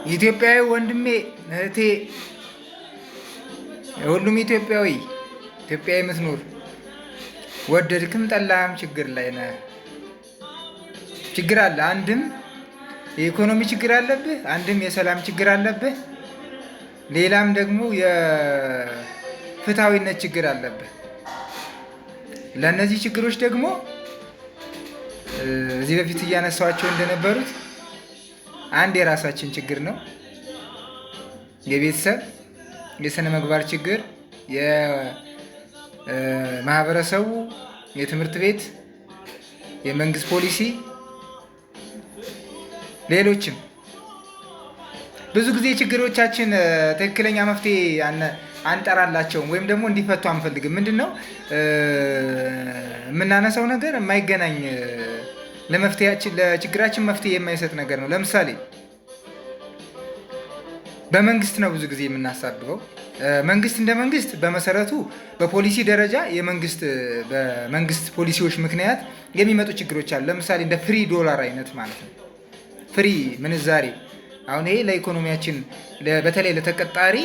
ኢትዮጵያዊ ወንድሜ እህቴ፣ ሁሉም ኢትዮጵያዊ የምትኖር ወደድክም ጠላህም ችግር ላይ ነህ። ችግር አለ። አንድም የኢኮኖሚ ችግር አለብህ፣ አንድም የሰላም ችግር አለብህ፣ ሌላም ደግሞ የፍትሃዊነት ችግር አለብህ። ለእነዚህ ችግሮች ደግሞ እዚህ በፊት እያነሳኋቸው እንደነበሩት አንድ የራሳችን ችግር ነው። የቤተሰብ የስነ ምግባር ችግር፣ የማህበረሰቡ፣ የትምህርት ቤት፣ የመንግስት ፖሊሲ፣ ሌሎችም ብዙ ጊዜ ችግሮቻችን ትክክለኛ መፍትሄ አንጠራላቸውም ወይም ደግሞ እንዲፈቱ አንፈልግም። ምንድን ነው የምናነሳው ነገር የማይገናኝ ለችግራችን መፍትሄ የማይሰጥ ነገር ነው። ለምሳሌ በመንግስት ነው ብዙ ጊዜ የምናሳብበው። መንግስት እንደ መንግስት በመሰረቱ በፖሊሲ ደረጃ በመንግስት ፖሊሲዎች ምክንያት የሚመጡ ችግሮች አሉ። ለምሳሌ እንደ ፍሪ ዶላር አይነት ማለት ነው። ፍሪ ምንዛሬ አሁን ይሄ ለኢኮኖሚያችን በተለይ ለተቀጣሪ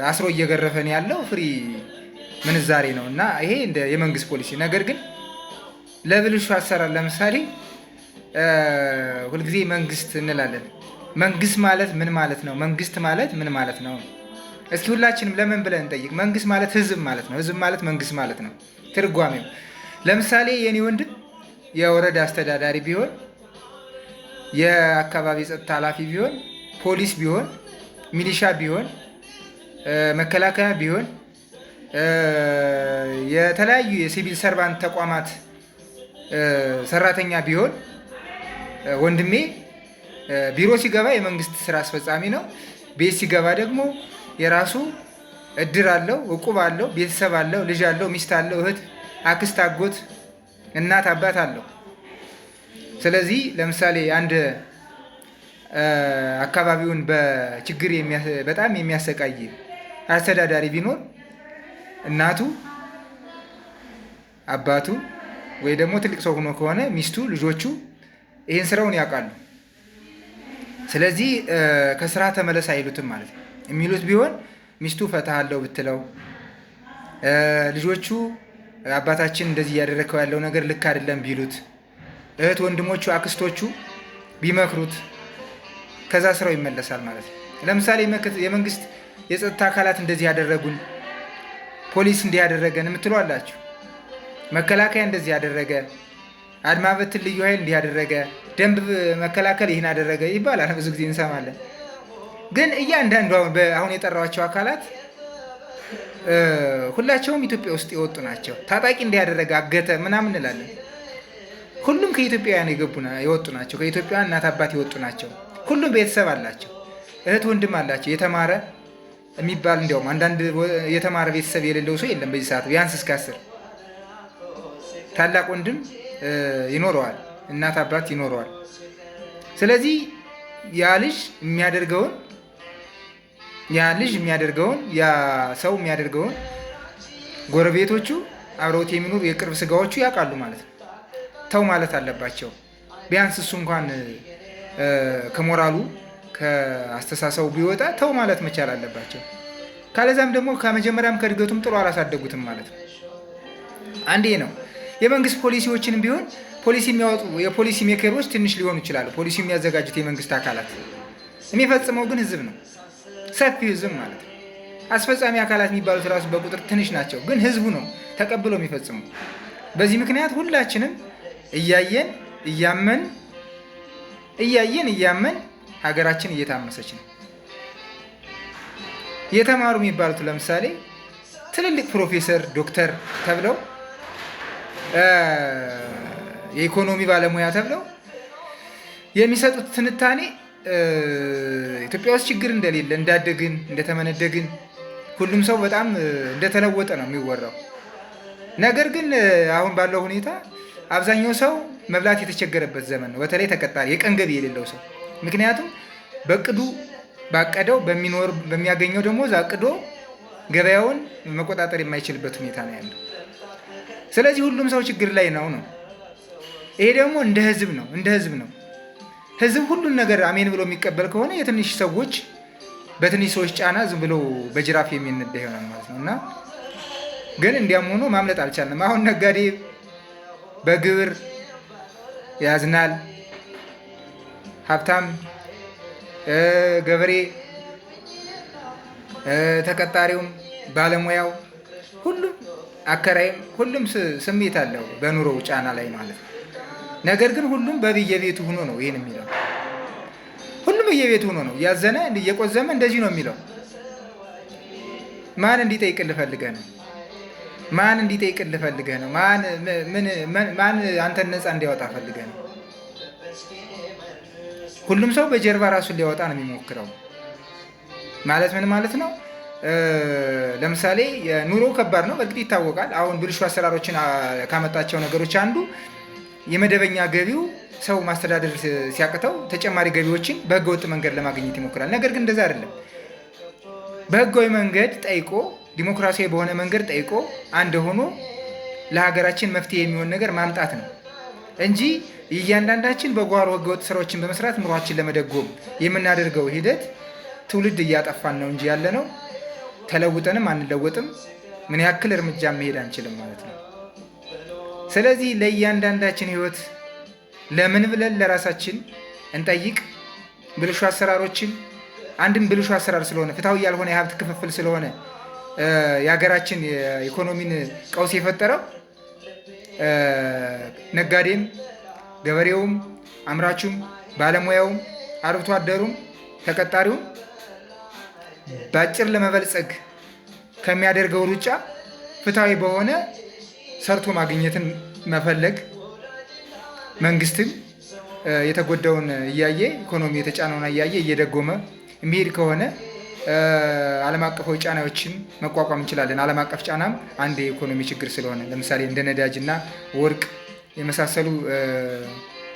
አስሮ እየገረፈን ያለው ፍሪ ምንዛሬ ነው እና ይሄ እንደ የመንግስት ፖሊሲ። ነገር ግን ለብልሹ አሰራር ለምሳሌ ሁልጊዜ መንግስት እንላለን። መንግስት ማለት ምን ማለት ነው? መንግስት ማለት ምን ማለት ነው? እስኪ ሁላችንም ለምን ብለን እንጠይቅ። መንግስት ማለት ህዝብ ማለት ነው። ህዝብ ማለት መንግስት ማለት ነው ትርጓሜው። ለምሳሌ የኔ ወንድም የወረዳ አስተዳዳሪ ቢሆን፣ የአካባቢ ጸጥታ ኃላፊ ቢሆን፣ ፖሊስ ቢሆን፣ ሚሊሻ ቢሆን፣ መከላከያ ቢሆን፣ የተለያዩ የሲቪል ሰርቫንት ተቋማት ሰራተኛ ቢሆን ወንድሜ ቢሮ ሲገባ የመንግስት ስራ አስፈጻሚ ነው። ቤት ሲገባ ደግሞ የራሱ እድር አለው፣ እቁብ አለው፣ ቤተሰብ አለው፣ ልጅ አለው፣ ሚስት አለው፣ እህት፣ አክስት፣ አጎት፣ እናት፣ አባት አለው። ስለዚህ ለምሳሌ አንድ አካባቢውን በችግር በጣም የሚያሰቃይ አስተዳዳሪ ቢኖር እናቱ፣ አባቱ ወይ ደግሞ ትልቅ ሰው ሆኖ ከሆነ ሚስቱ፣ ልጆቹ ይህን ስራውን ያውቃሉ። ስለዚህ ከስራ ተመለስ አይሉትም ማለት ነው። የሚሉት ቢሆን ሚስቱ ፈታሃለሁ ብትለው፣ ልጆቹ አባታችን እንደዚህ እያደረግከው ያለው ነገር ልክ አይደለም ቢሉት፣ እህት ወንድሞቹ፣ አክስቶቹ ቢመክሩት ከዛ ስራው ይመለሳል ማለት ነው። ለምሳሌ የመንግስት የጸጥታ አካላት እንደዚህ ያደረጉን፣ ፖሊስ እንዲህ ያደረገን የምትሉ አላችሁ። መከላከያ እንደዚህ ያደረገ፣ አድማ በትን ልዩ ኃይል እንዲህ ያደረገ፣ ደንብ መከላከል ይህን አደረገ ይባላል። ብዙ ጊዜ እንሰማለን። ግን እያንዳንዱ አሁን የጠራኋቸው አካላት ሁላቸውም ኢትዮጵያ ውስጥ የወጡ ናቸው። ታጣቂ እንዲያደረገ አገተ ምናምን እንላለን። ሁሉም ከኢትዮጵያውያን የወጡ ናቸው። ከኢትዮጵያ እናት አባት የወጡ ናቸው። ሁሉም ቤተሰብ አላቸው፣ እህት ወንድም አላቸው። የተማረ የሚባል እንዲያውም አንዳንድ የተማረ ቤተሰብ የሌለው ሰው የለም በዚህ ሰዓት። ቢያንስ እስከ 10 ታላቅ ወንድም ይኖረዋል፣ እናት አባት ይኖረዋል። ስለዚህ ያ ልጅ የሚያደርገውን ያ ሰው የሚያደርገውን ጎረቤቶቹ፣ አብረውት የሚኖሩ የቅርብ ስጋዎቹ ያውቃሉ ማለት ነው። ተው ማለት አለባቸው። ቢያንስ እሱ እንኳን ከሞራሉ ከአስተሳሰቡ ቢወጣ ተው ማለት መቻል አለባቸው። ካለዛም ደግሞ ከመጀመሪያም ከእድገቱም ጥሩ አላሳደጉትም ማለት ነው። አንዴ ነው። የመንግስት ፖሊሲዎችንም ቢሆን ፖሊሲ የሚያወጡ የፖሊሲ ሜከሮች ትንሽ ሊሆኑ ይችላሉ። ፖሊሲ የሚያዘጋጁት የመንግስት አካላት፣ የሚፈጽመው ግን ህዝብ ነው፣ ሰፊ ህዝብ ማለት ነው። አስፈጻሚ አካላት የሚባሉት ራሱ በቁጥር ትንሽ ናቸው፣ ግን ህዝቡ ነው ተቀብሎ የሚፈጽመው። በዚህ ምክንያት ሁላችንም እያየን እያመን ሀገራችን እየታመሰች ነው። የተማሩ የሚባሉት ለምሳሌ ትልልቅ ፕሮፌሰር፣ ዶክተር ተብለው የኢኮኖሚ ባለሙያ ተብለው የሚሰጡት ትንታኔ ኢትዮጵያ ውስጥ ችግር እንደሌለ፣ እንዳደግን፣ እንደተመነደግን፣ ሁሉም ሰው በጣም እንደተለወጠ ነው የሚወራው። ነገር ግን አሁን ባለው ሁኔታ አብዛኛው ሰው መብላት የተቸገረበት ዘመን ነው። በተለይ ተቀጣሪ የቀን ገቢ የሌለው ሰው። ምክንያቱም ባቀደው በሚያገኘው ደሞዝ አቅዶ ገበያውን መቆጣጠር የማይችልበት ሁኔታ ነው ያለው። ስለዚህ ሁሉም ሰው ችግር ላይ ነው። ይሄ ደግሞ እንደ ህዝብ ነው። ህዝብ ሁሉን ነገር አሜን ብሎ የሚቀበል ከሆነ የትንሽ ሰዎች በትንሽ ሰዎች ጫና ዝም ብሎ በጅራፍ የሚነዳ ይሆናል ማለት ነው። እና ግን እንዲያም ሆኖ ማምለጥ አልቻልንም። አሁን ነጋዴ በግብር ያዝናል፣ ሀብታም፣ ገበሬ፣ ተቀጣሪውም፣ ባለሙያው፣ ሁሉም አከራይም ሁሉም ስሜት አለው በኑሮው ጫና ላይ ማለት ነው። ነገር ግን ሁሉም በየቤቱ ሆኖ ነው ይሄን የሚለው። ሁሉም በየቤቱ ሆኖ ነው ያዘነ እየቆዘመ እንደዚህ ነው የሚለው። ማን እንዲጠይቅልህ ፈልገህ ነው? ማን እንዲጠይቅልህ ፈልገህ ነው? ማን አንተን ነፃ እንዲያወጣ ፈልገህ ነው? ሁሉም ሰው በጀርባ ራሱን ሊያወጣ ነው የሚሞክረው። ማለት ምን ማለት ነው? ለምሳሌ ኑሮ ከባድ ነው፣ በእርግጥ ይታወቃል። አሁን ብልሹ አሰራሮችን ካመጣቸው ነገሮች አንዱ የመደበኛ ገቢው ሰው ማስተዳደር ሲያቅተው ተጨማሪ ገቢዎችን በህገወጥ መንገድ ለማግኘት ይሞክራል። ነገር ግን እንደዛ አይደለም። በህጋዊ መንገድ ጠይቆ ዲሞክራሲያዊ በሆነ መንገድ ጠይቆ አንድ ሆኖ ለሀገራችን መፍትሄ የሚሆን ነገር ማምጣት ነው እንጂ እያንዳንዳችን በጓሮ ህገወጥ ስራዎችን በመስራት ኑሯችን ለመደጎም የምናደርገው ሂደት ትውልድ እያጠፋን ነው እንጂ ያለ ነው ተለውጠንም አንለወጥም። ምን ያክል እርምጃ መሄድ አንችልም ማለት ነው። ስለዚህ ለእያንዳንዳችን ህይወት ለምን ብለን ለራሳችን እንጠይቅ። ብልሹ አሰራሮችን አንድም ብልሹ አሰራር ስለሆነ ፍትሃዊ ያልሆነ የሀብት ክፍፍል ስለሆነ የሀገራችን የኢኮኖሚን ቀውስ የፈጠረው ነጋዴም፣ ገበሬውም፣ አምራቹም፣ ባለሙያውም፣ አርብቶ አደሩም፣ ተቀጣሪውም በአጭር ለመበልጸግ ከሚያደርገው ሩጫ ፍትሃዊ በሆነ ሰርቶ ማግኘትን መፈለግ፣ መንግስትም የተጎዳውን እያየ ኢኮኖሚ የተጫነውን እያየ እየደጎመ የሚሄድ ከሆነ ዓለም አቀፋዊ ጫናዎችን መቋቋም እንችላለን። ዓለም አቀፍ ጫናም አንድ የኢኮኖሚ ችግር ስለሆነ ለምሳሌ እንደ ነዳጅና ወርቅ የመሳሰሉ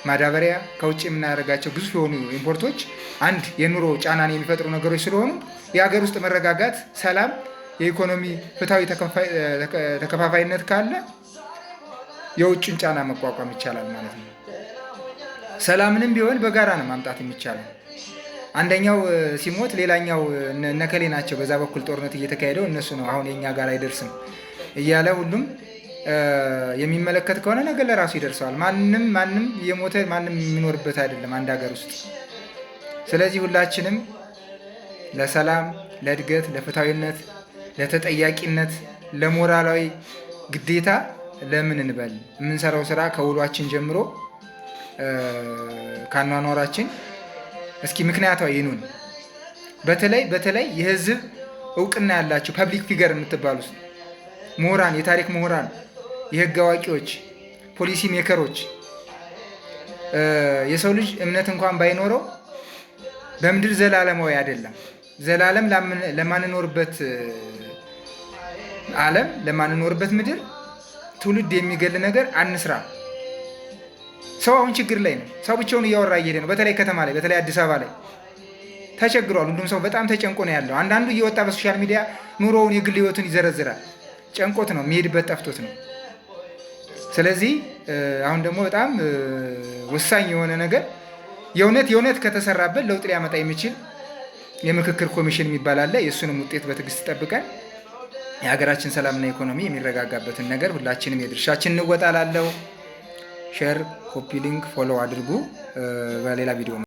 ማዳበሪያ ከውጭ የምናደርጋቸው ግዙፍ የሆኑ ኢምፖርቶች አንድ የኑሮ ጫናን የሚፈጥሩ ነገሮች ስለሆኑ የሀገር ውስጥ መረጋጋት፣ ሰላም፣ የኢኮኖሚ ፍትሃዊ ተከፋፋይነት ካለ የውጭን ጫና መቋቋም ይቻላል ማለት ነው። ሰላምንም ቢሆን በጋራ ነው ማምጣት የሚቻለው። አንደኛው ሲሞት ሌላኛው ነከሌ ናቸው በዛ በኩል ጦርነት እየተካሄደው እነሱ ነው አሁን የኛ ጋር አይደርስም እያለ ሁሉም የሚመለከት ከሆነ ነገ ለራሱ ይደርሰዋል። ማንም የሞተ ማንም የሚኖርበት አይደለም አንድ ሀገር ውስጥ። ስለዚህ ሁላችንም ለሰላም፣ ለእድገት፣ ለፍትሃዊነት፣ ለተጠያቂነት፣ ለሞራላዊ ግዴታ ለምን እንበል። የምንሰራው ስራ ከውሏችን ጀምሮ ካኗኗራችን እስኪ ምክንያታዊ ይኑን። በተለይ የህዝብ እውቅና ያላቸው ፐብሊክ ፊገር የምትባሉት ምሁራን፣ የታሪክ ምሁራን፣ የህግ አዋቂዎች፣ ፖሊሲ ሜከሮች የሰው ልጅ እምነት እንኳን ባይኖረው በምድር ዘላለማዊ አይደለም። ዘላለም ለማንኖርበት ዓለም ለማንኖርበት ምድር ትውልድ የሚገል ነገር አንስራ። ሰው አሁን ችግር ላይ ነው። ሰው ብቻውን እያወራ እየሄደ ነው። በተለይ ከተማ ላይ፣ በተለይ አዲስ አበባ ላይ ተቸግሯል። ሁሉም ሰው በጣም ተጨንቆ ነው ያለው። አንዳንዱ እየወጣ በሶሻል ሚዲያ ኑሮውን የግል ህይወቱን ይዘረዝራል። ጨንቆት ነው፣ የሚሄድበት ጠፍቶት ነው። ስለዚህ አሁን ደግሞ በጣም ወሳኝ የሆነ ነገር የእውነት ከተሰራበት ለውጥ ሊያመጣ የሚችል የምክክር ኮሚሽን የሚባል አለ። የእሱንም ውጤት በትዕግስት ጠብቀን የሀገራችን ሰላምና ኢኮኖሚ የሚረጋጋበትን ነገር ሁላችንም የድርሻችን እንወጣ። ላለው ሼር፣ ኮፒ ሊንክ፣ ፎሎው አድርጉ። በሌላ ቪዲዮ